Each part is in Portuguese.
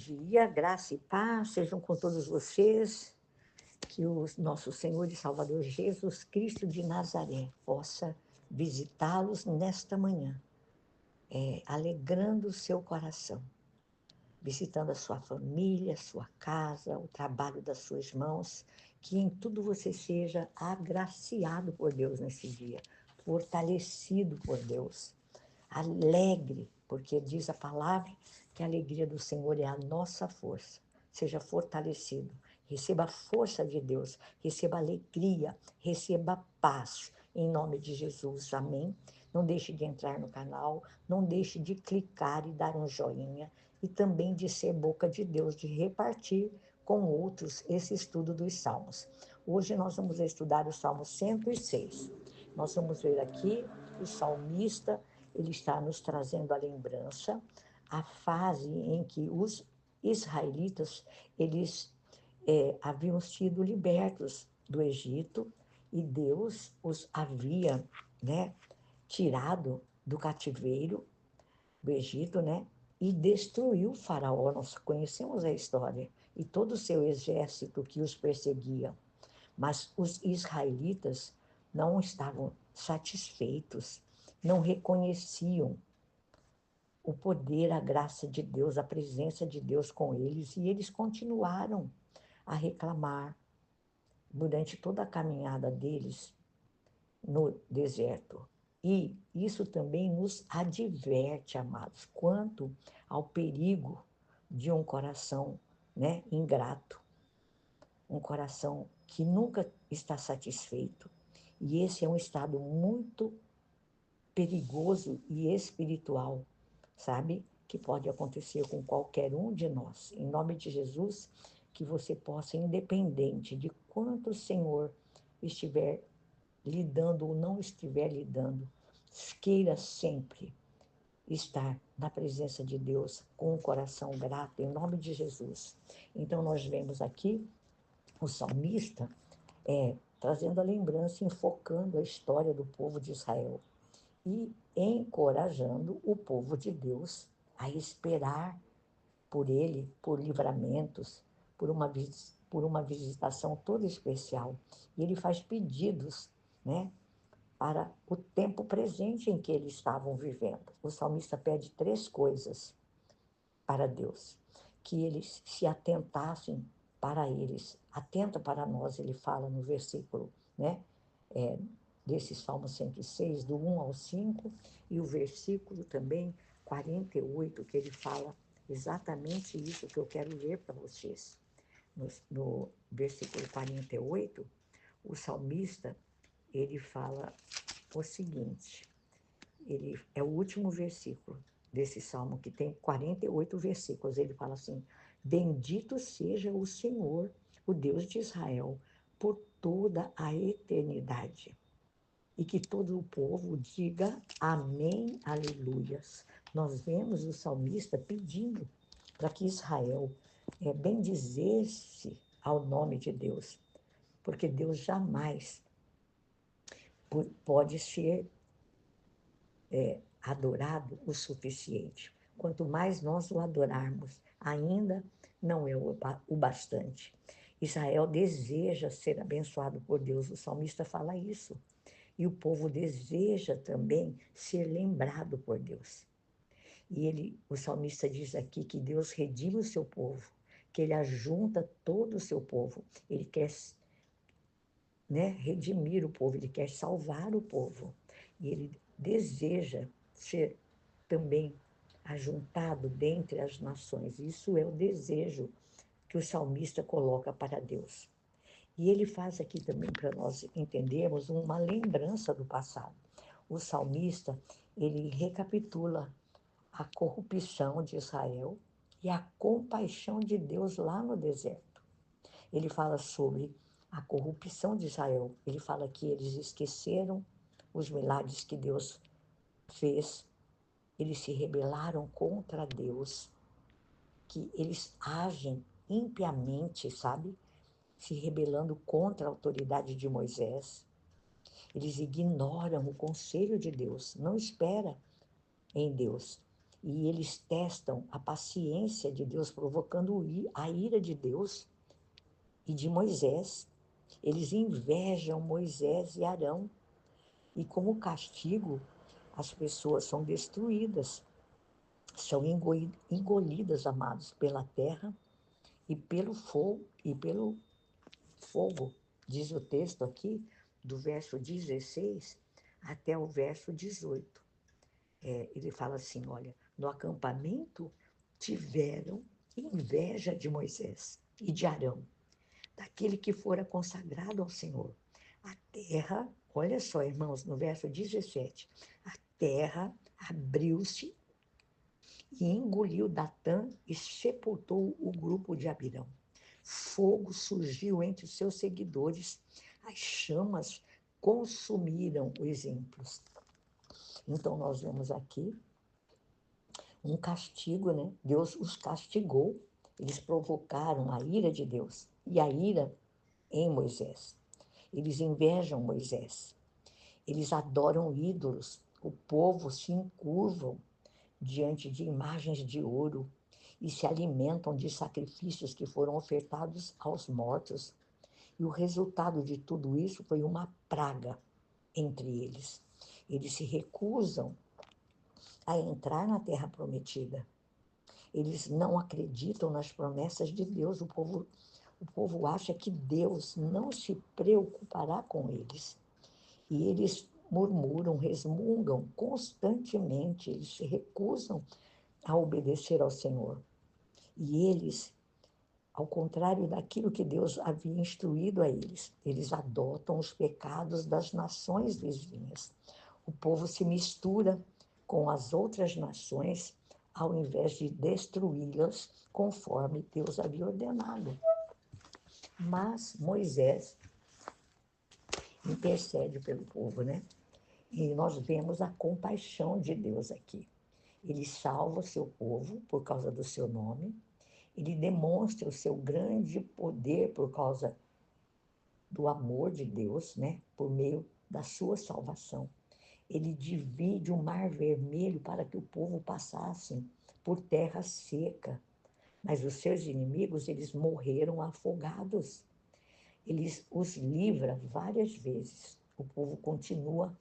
dia, graça e paz sejam com todos vocês, que o nosso Senhor e Salvador Jesus Cristo de Nazaré possa visitá-los nesta manhã, alegrando o seu coração, visitando a sua família, a sua casa, o trabalho das suas mãos, que em tudo você seja agraciado por Deus nesse dia, fortalecido por Deus, alegre, porque diz a palavra que a alegria do Senhor é a nossa força. Seja fortalecido, receba a força de Deus, receba alegria, receba paz, em nome de Jesus, amém? Não deixe de entrar no canal, não deixe de clicar e dar um joinha, e também de ser boca de Deus, de repartir com outros esse estudo dos Salmos. Hoje nós vamos estudar o Salmo 106. Nós vamos ver aqui o salmista, ele está nos trazendo a lembrança, a fase em que os israelitas, eles haviam sido libertos do Egito e Deus os havia, né, tirado do cativeiro do Egito, né, e destruiu o faraó. Nós conhecemos a história, e todo o seu exército que os perseguia. Mas os israelitas não estavam satisfeitos, não reconheciam o poder, a graça de Deus, a presença de Deus com eles, e eles continuaram a reclamar durante toda a caminhada deles no deserto. E isso também nos adverte, amados, quanto ao perigo de um coração, né, ingrato, um coração que nunca está satisfeito. E esse é um estado muito perigoso e espiritual, sabe? Que pode acontecer com qualquer um de nós. Em nome de Jesus, que você possa, independente de quanto o Senhor estiver lidando ou não estiver lidando, queira sempre estar na presença de Deus com o coração grato, em nome de Jesus. Então, nós vemos aqui o salmista trazendo a lembrança, enfocando a história do povo de Israel e encorajando o povo de Deus a esperar por ele, por livramentos, por uma visitação toda especial. E ele faz pedidos, né, para o tempo presente em que eles estavam vivendo. O salmista pede 3 coisas para Deus: que eles se atentassem para eles. Atenta para nós, ele fala no versículo, né, desse Salmo 106, do 1 ao 5, e o versículo também 48, que ele fala exatamente isso que eu quero ler para vocês. No versículo 48, o salmista, ele fala o seguinte, ele é o último versículo desse salmo, que tem 48 versículos. Ele fala assim: bendito seja o Senhor, o Deus de Israel, por toda a eternidade. E que todo o povo diga amém, aleluias. Nós vemos o salmista pedindo para que Israel bendizesse ao nome de Deus, porque Deus jamais pode ser adorado o suficiente. Quanto mais nós o adorarmos, ainda não é o bastante. Israel deseja ser abençoado por Deus, o salmista fala isso. E o povo deseja também ser lembrado por Deus. E o salmista diz aqui que Deus redime o seu povo, que ele ajunta todo o seu povo. Ele quer, né, redimir o povo, ele quer salvar o povo. E ele deseja ser também ajuntado dentre as nações. Isso é o desejo que o salmista coloca para Deus. E ele faz aqui também, para nós entendermos, uma lembrança do passado. O salmista, ele recapitula a corrupção de Israel e a compaixão de Deus lá no deserto. Ele fala sobre a corrupção de Israel. Ele fala que eles esqueceram os milagres que Deus fez. Eles se rebelaram contra Deus, que eles agem impiamente, sabe? Se rebelando contra a autoridade de Moisés. Eles ignoram o conselho de Deus, não esperam em Deus. E eles testam a paciência de Deus, provocando a ira de Deus e de Moisés. Eles invejam Moisés e Arão. E como castigo, as pessoas são destruídas, são engolidas, amados, pela terra e pelo fogo, diz o texto aqui, do verso 16 até o verso 18. Ele fala assim, olha, no acampamento tiveram inveja de Moisés e de Arão, daquele que fora consagrado ao Senhor. A terra, olha só, irmãos, no verso 17, a terra abriu-se e engoliu Datã e sepultou o grupo de Abirão. Fogo surgiu entre os seus seguidores, as chamas consumiram os ímpios. Então, nós vemos aqui um castigo, né? Deus os castigou, eles provocaram a ira de Deus e a ira em Moisés. Eles invejam Moisés, eles adoram ídolos, o povo se encurvam diante de imagens de ouro e se alimentam de sacrifícios que foram ofertados aos mortos. E o resultado de tudo isso foi uma praga entre eles. Eles se recusam a entrar na terra prometida. Eles não acreditam nas promessas de Deus. O povo acha que Deus não se preocupará com eles. E eles murmuram, resmungam constantemente, eles se recusam a obedecer ao Senhor. E eles, ao contrário daquilo que Deus havia instruído a eles, eles adotam os pecados das nações vizinhas. O povo se mistura com as outras nações, ao invés de destruí-las conforme Deus havia ordenado. Mas Moisés intercede pelo povo, né? E nós vemos a compaixão de Deus aqui. Ele salva o seu povo por causa do seu nome, ele demonstra o seu grande poder por causa do amor de Deus, né? Por meio da sua salvação. Ele divide o mar vermelho para que o povo passasse por terra seca. Mas os seus inimigos, eles morreram afogados. Ele os livra várias vezes. O povo continuava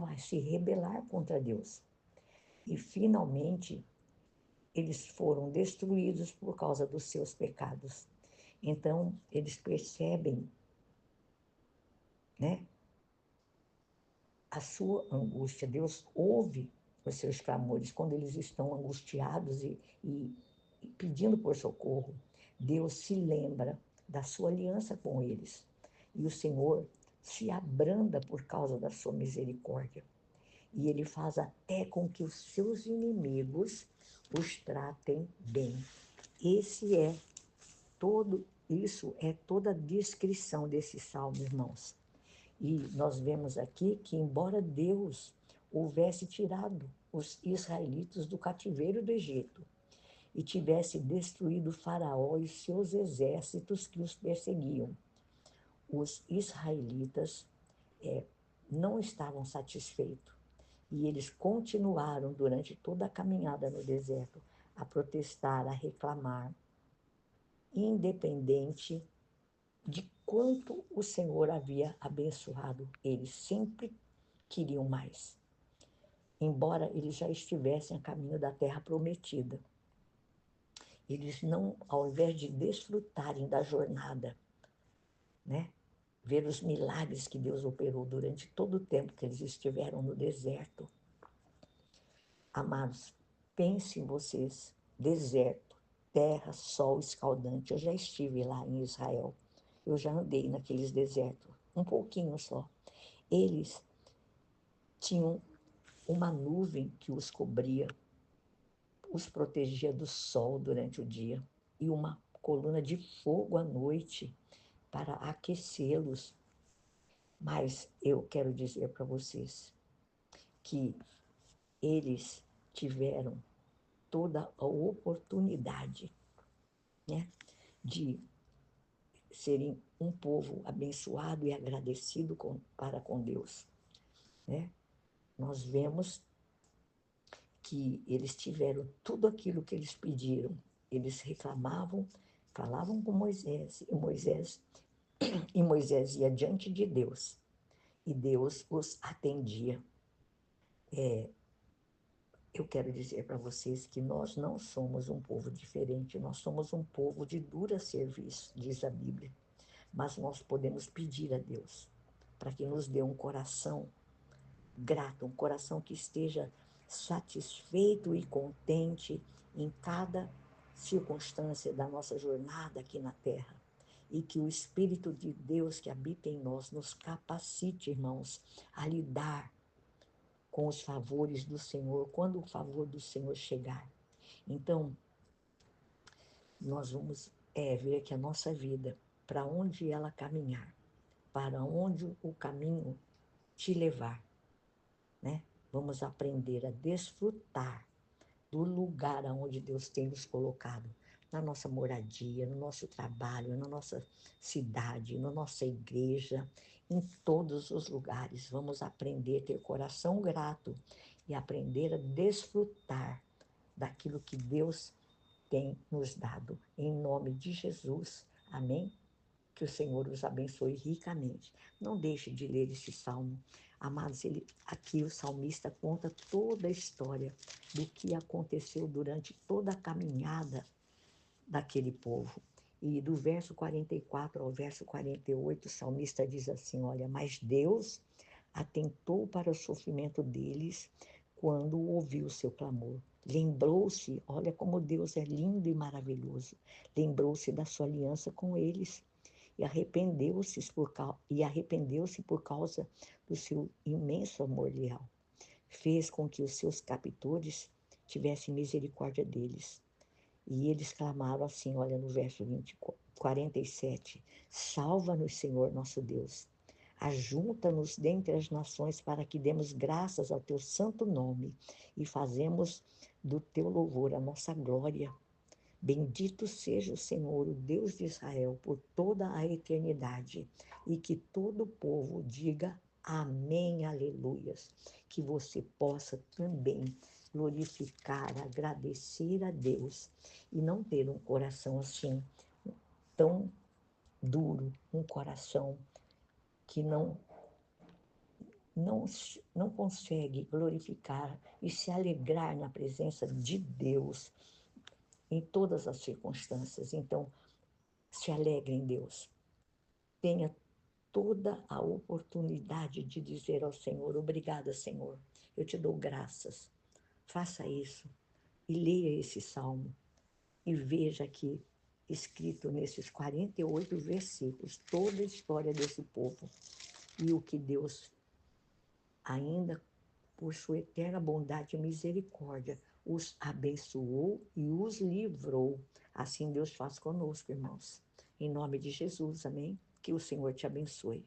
a se rebelar contra Deus. E, finalmente, eles foram destruídos por causa dos seus pecados. Então, eles percebem, né, a sua angústia. Deus ouve os seus clamores quando eles estão angustiados e pedindo por socorro. Deus se lembra da sua aliança com eles. E o Senhor se abranda por causa da sua misericórdia. E ele faz até com que os seus inimigos os tratem bem. Isso é toda a descrição desse salmo, irmãos. E nós vemos aqui que, embora Deus houvesse tirado os israelitas do cativeiro do Egito e tivesse destruído Faraó e seus exércitos que os perseguiam, os israelitas não estavam satisfeitos. E eles continuaram durante toda a caminhada no deserto a protestar, a reclamar, independente de quanto o Senhor havia abençoado. Eles sempre queriam mais, embora eles já estivessem a caminho da terra prometida. Eles não, ao invés de desfrutarem da jornada, né, ver os milagres que Deus operou durante todo o tempo que eles estiveram no deserto. Amados, pensem vocês, deserto, terra, sol escaldante. Eu já estive lá em Israel, eu já andei naqueles desertos, um pouquinho só. Eles tinham uma nuvem que os cobria, os protegia do sol durante o dia, e uma coluna de fogo à noite para aquecê-los. Mas eu quero dizer para vocês que eles tiveram toda a oportunidade, né, de serem um povo abençoado e agradecido para com Deus, né? Nós vemos que eles tiveram tudo aquilo que eles pediram. Eles reclamavam, falavam com Moisés, e Moisés ia diante de Deus, e Deus os atendia. Eu quero dizer para vocês que nós não somos um povo diferente, nós somos um povo de dura serviço, diz a Bíblia. Mas nós podemos pedir a Deus para que nos dê um coração grato, um coração que esteja satisfeito e contente em cada circunstância da nossa jornada aqui na terra. E que o Espírito de Deus que habita em nós nos capacite, irmãos, a lidar com os favores do Senhor, quando o favor do Senhor chegar. Então, nós vamos ver que a nossa vida, para onde ela caminhar, para onde o caminho te levar, né? Vamos aprender a desfrutar do lugar aonde Deus tem nos colocado, na nossa moradia, no nosso trabalho, na nossa cidade, na nossa igreja, em todos os lugares. Vamos aprender a ter coração grato e aprender a desfrutar daquilo que Deus tem nos dado. Em nome de Jesus. Amém? Que o Senhor os abençoe ricamente. Não deixe de ler esse salmo. Amados, aqui o salmista conta toda a história do que aconteceu durante toda a caminhada daquele povo. E do verso 44 ao verso 48, o salmista diz assim, olha, mas Deus atentou para o sofrimento deles quando ouviu o seu clamor. Lembrou-se, olha como Deus é lindo e maravilhoso, lembrou-se da sua aliança com eles e arrependeu-se por causa do seu imenso amor leal. Fez com que os seus captores tivessem misericórdia deles. E eles clamaram assim, olha no verso 47, salva-nos, Senhor nosso Deus. Ajunta-nos dentre as nações para que demos graças ao teu santo nome e fazemos do teu louvor a nossa glória. Bendito seja o Senhor, o Deus de Israel, por toda a eternidade, e que todo o povo diga amém, aleluias. Que você possa também glorificar, agradecer a Deus e não ter um coração assim tão duro, um coração que não consegue glorificar e se alegrar na presença de Deus em todas as circunstâncias. Então, se alegre em Deus. Tenha toda a oportunidade de dizer ao Senhor, obrigada, Senhor, eu te dou graças. Faça isso e leia esse salmo e veja aqui, escrito nesses 48 versículos, toda a história desse povo e o que Deus, ainda por sua eterna bondade e misericórdia, os abençoou e os livrou. Assim Deus faz conosco, irmãos. Em nome de Jesus, amém? Que o Senhor te abençoe.